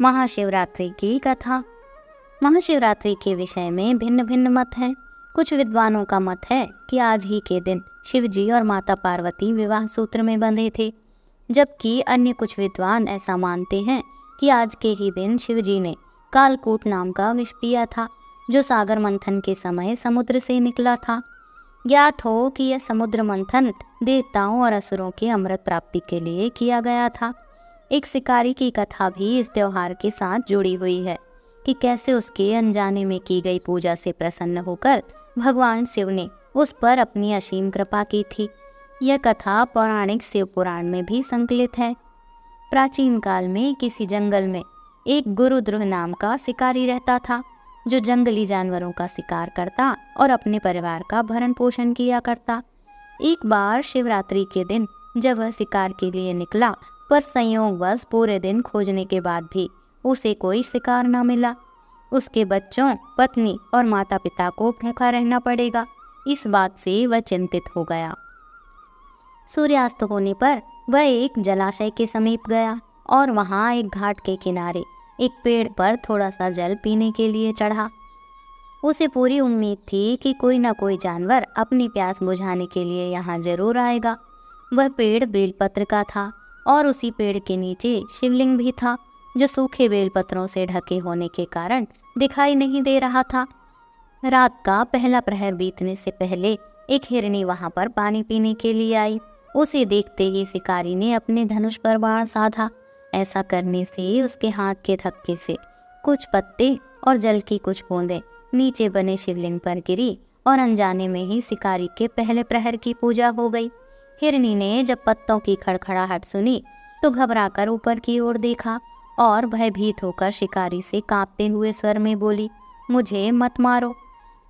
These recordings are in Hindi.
महाशिवरात्रि की कथा। महाशिवरात्रि के विषय में भिन्न भिन्न मत हैं। कुछ विद्वानों का मत है कि आज ही के दिन शिवजी और माता पार्वती विवाह सूत्र में बंधे थे, जबकि अन्य कुछ विद्वान ऐसा मानते हैं कि आज के ही दिन शिवजी ने कालकूट नाम का विष पिया था, जो सागर मंथन के समय समुद्र से निकला था। ज्ञात हो कि यह समुद्र मंथन देवताओं और असुरों के अमृत प्राप्ति के लिए किया गया था। एक शिकारी की कथा भी इस त्योहार के साथ जुड़ी हुई है कि कैसे उसके अनजाने में की गई पूजा से प्रसन्न होकर भगवान शिव ने उस पर अपनी असीम कृपा की थी। यह कथा पौराणिक शिव पुराण में भी संकलित है। प्राचीन काल में किसी जंगल में एक गुरुद्रुह नाम का शिकारी रहता था, जो जंगली जानवरों का शिकार करता और अपने परिवार का भरण पोषण किया करता। एक बार शिवरात्रि के दिन जब वह शिकार के लिए निकला, पर संयोगवश पूरे दिन खोजने के बाद भी उसे कोई शिकार न मिला। उसके बच्चों, पत्नी और माता पिता को भूखा रहना पड़ेगा, इस बात से वह चिंतित हो गया। सूर्यास्त होने पर वह एक जलाशय के समीप गया और वहां एक घाट के किनारे एक पेड़ पर थोड़ा सा जल पीने के लिए चढ़ा। उसे पूरी उम्मीद थी कि कोई न कोई जानवर अपनी प्यास बुझाने के लिए यहाँ जरूर आएगा। वह पेड़ बेलपत्र का था और उसी पेड़ के नीचे शिवलिंग भी था, जो सूखे बेलपत्रों से ढके होने के कारण दिखाई नहीं दे रहा था। रात का पहला प्रहर बीतने से पहले एक हिरनी वहां पर पानी पीने के लिए आई। उसे देखते ही शिकारी ने अपने धनुष पर बाण साधा। ऐसा करने से उसके हाथ के धक्के से कुछ पत्ते और जल की कुछ बूंदें नीचे बने शिवलिंग पर गिरी और अनजाने में ही शिकारी के पहले प्रहर की पूजा हो गई। हिरनी ने जब पत्तों की खड़खड़ाहट सुनी तो घबराकर ऊपर की ओर देखा और भयभीत होकर शिकारी से कांपते हुए स्वर में बोली, मुझे मत मारो।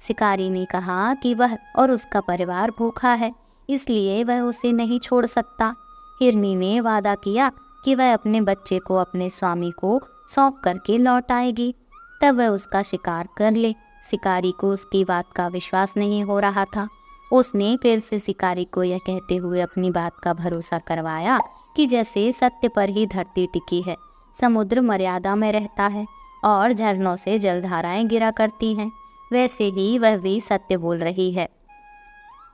शिकारी ने कहा कि वह और उसका परिवार भूखा है, इसलिए वह उसे नहीं छोड़ सकता। हिरनी ने वादा किया कि वह अपने बच्चे को अपने स्वामी को सौंप करके लौट आएगी, तब वह उसका शिकार कर ले। शिकारी को उसकी बात का विश्वास नहीं हो रहा था। उसने फिर से शिकारी को यह कहते हुए अपनी बात का भरोसा करवाया कि जैसे सत्य पर ही धरती टिकी है, समुद्र मर्यादा में रहता है और झरनों से जलधाराएं गिरा करती हैं, वैसे ही वह भी सत्य बोल रही है।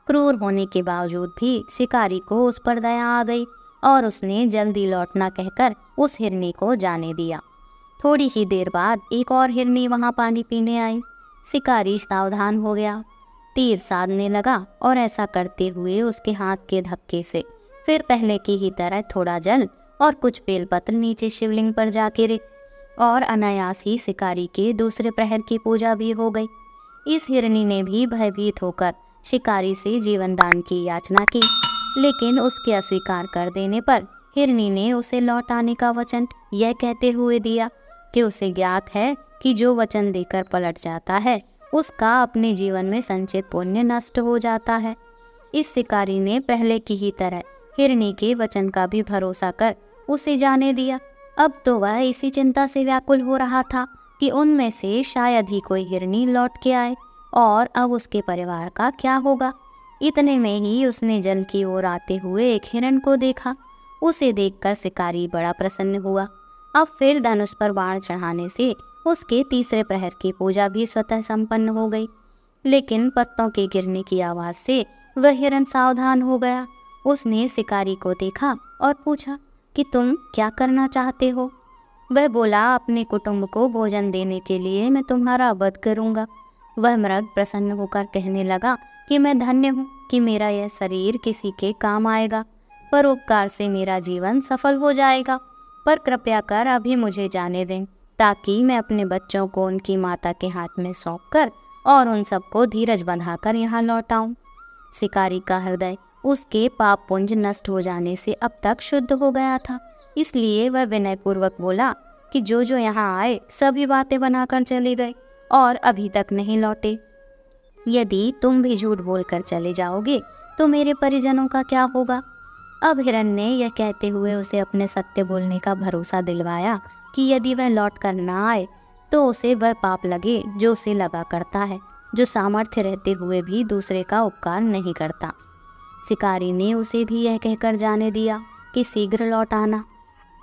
क्रूर होने के बावजूद भी शिकारी को उस पर दया आ गई और उसने जल्दी लौटना कहकर उस हिरनी को जाने दिया। थोड़ी ही देर बाद एक और हिरनी वहां पानी पीने आई। शिकारी सावधान हो गया, तीर साधने लगा और ऐसा करते हुए उसके हाथ के धक्के से फिर पहले की ही तरह थोड़ा जल और कुछ बेलपत्र नीचे शिवलिंग पर जा गिरे और अनायास ही शिकारी के दूसरे प्रहर की पूजा भी हो गई। इस हिरनी ने भी भयभीत होकर शिकारी से जीवन दान की याचना की, लेकिन उसके अस्वीकार कर देने पर हिरनी ने उसे लौट आने का वचन यह कहते हुए दिया कि उसे ज्ञात है कि जो वचन देकर पलट जाता है उसका अपने जीवन में संचित पुण्य नष्ट हो जाता है। इस शिकारी ने पहले की ही तरह हिरनी के वचन का भी भरोसा कर उसे जाने दिया। अब तो वह इसी चिंता से व्याकुल हो रहा था कि उनमें से शायद ही कोई हिरनी लौट के आए और अब उसके परिवार का क्या होगा। इतने में ही उसने जल की ओर आते हुए एक हिरण को देखा। उसे देखकर शिकारी बड़ा प्रसन्न हुआ। अब फिर धनुष पर बाण चढ़ाने से उसके तीसरे प्रहर की पूजा भी स्वतः संपन्न हो गई, लेकिन पत्तों के गिरने की आवाज से वह हिरण सावधान हो गया। उसने शिकारी को देखा और पूछा कि तुम क्या करना चाहते हो। वह बोला, अपने कुटुंब को भोजन देने के लिए मैं तुम्हारा वध करूंगा। वह मृग प्रसन्न होकर कहने लगा कि मैं धन्य हूँ कि मेरा यह शरीर किसी के काम आएगा, परोपकार से मेरा जीवन सफल हो जाएगा, पर कृपया कर अभी मुझे जाने दें ताकि मैं अपने बच्चों को उनकी माता के हाथ में सौंपकर और उन सबको धीरज बंधाकर यहाँ लौट आऊं। शिकारी का हृदय उसके पाप पुंज नष्ट हो जाने से अब तक शुद्ध हो गया था, इसलिए वह विनयपूर्वक बोला कि जो जो यहाँ आए सभी बातें बनाकर चले गए और अभी तक नहीं लौटे। यदि तुम भी झूठ बोलकर चले जाओगे तो मेरे परिजनों का क्या होगा। अब हिरण ने यह कहते हुए उसे अपने सत्य बोलने का भरोसा दिलवाया कि यदि वह लौट कर ना आए तो उसे वह पाप लगे जो उसे लगा करता है, जो सामर्थ्य रहते हुए भी दूसरे का उपकार नहीं करता। शिकारी ने उसे भी यह कहकर जाने दिया कि शीघ्र लौट आना।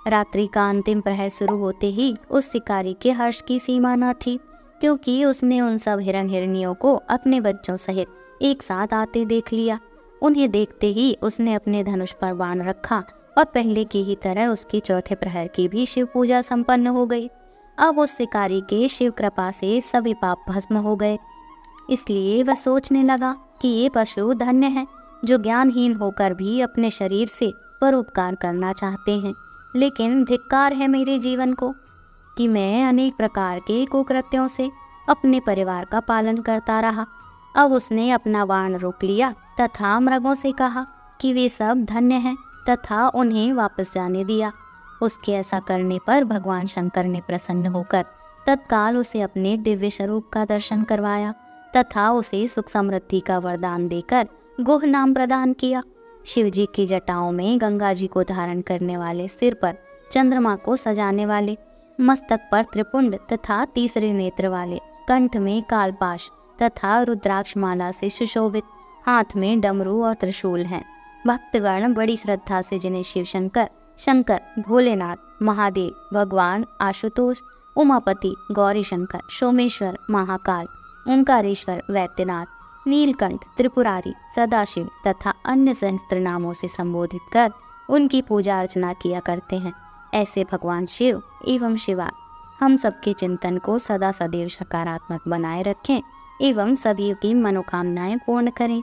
रात्रि का अंतिम प्रहर शुरू होते ही उस शिकारी के हर्ष की सीमा न थी, क्योंकि उसने उन सब हिरण हिरनियों को अपने बच्चों सहित एक साथ आते देख लिया। उन्हें देखते ही उसने अपने धनुष पर बाण रखा और पहले की ही तरह उसकी चौथे प्रहर की भी शिव पूजा संपन्न हो गई। अब उस शिकारी के शिव कृपा से सभी पाप भस्म हो गए। इसलिए वह सोचने लगा कि ये पशु धन्य है, जो ज्ञानहीन होकर भी अपने शरीर से परोपकार करना चाहते हैं। लेकिन धिक्कार है मेरे जीवन को कि मैं अनेक प्रकार के कुकृत्यों से अपने परिवार का पालन करता रहा। अब उसने अपना बाण रोक लिया तथा मृगों से कहा कि वे सब धन्य हैं तथा उन्हें वापस जाने दिया। उसके ऐसा करने पर भगवान शंकर ने प्रसन्न होकर तत्काल उसे अपने दिव्य स्वरूप का दर्शन करवाया तथा उसे सुख समृद्धि का वरदान देकर गुह नाम प्रदान किया। शिव जी की जटाओं में गंगा जी को धारण करने वाले, सिर पर चंद्रमा को सजाने वाले, मस्तक पर त्रिपुंड तथा तीसरे नेत्र वाले, कंठ में कालपाश तथा रुद्राक्ष माला से सुशोभित, हाथ में डमरू और त्रिशूल हैं। भक्तगण बड़ी श्रद्धा से जिन्हें शिव शंकर, शंकर, भोलेनाथ, महादेव, भगवान आशुतोष, उमापति, गौरी शंकर, सोमेश्वर, महाकाल, ओंकारेश्वर, वैद्यनाथ, नीलकंठ, त्रिपुरारी, सदाशिव तथा अन्य सहस्त्र नामों से संबोधित कर उनकी पूजा अर्चना किया करते हैं। ऐसे भगवान शिव एवं शिवा हम सबके चिंतन को सदा सदैव सकारात्मक बनाए रखें एवं सभी की मनोकामनाएं पूर्ण करें।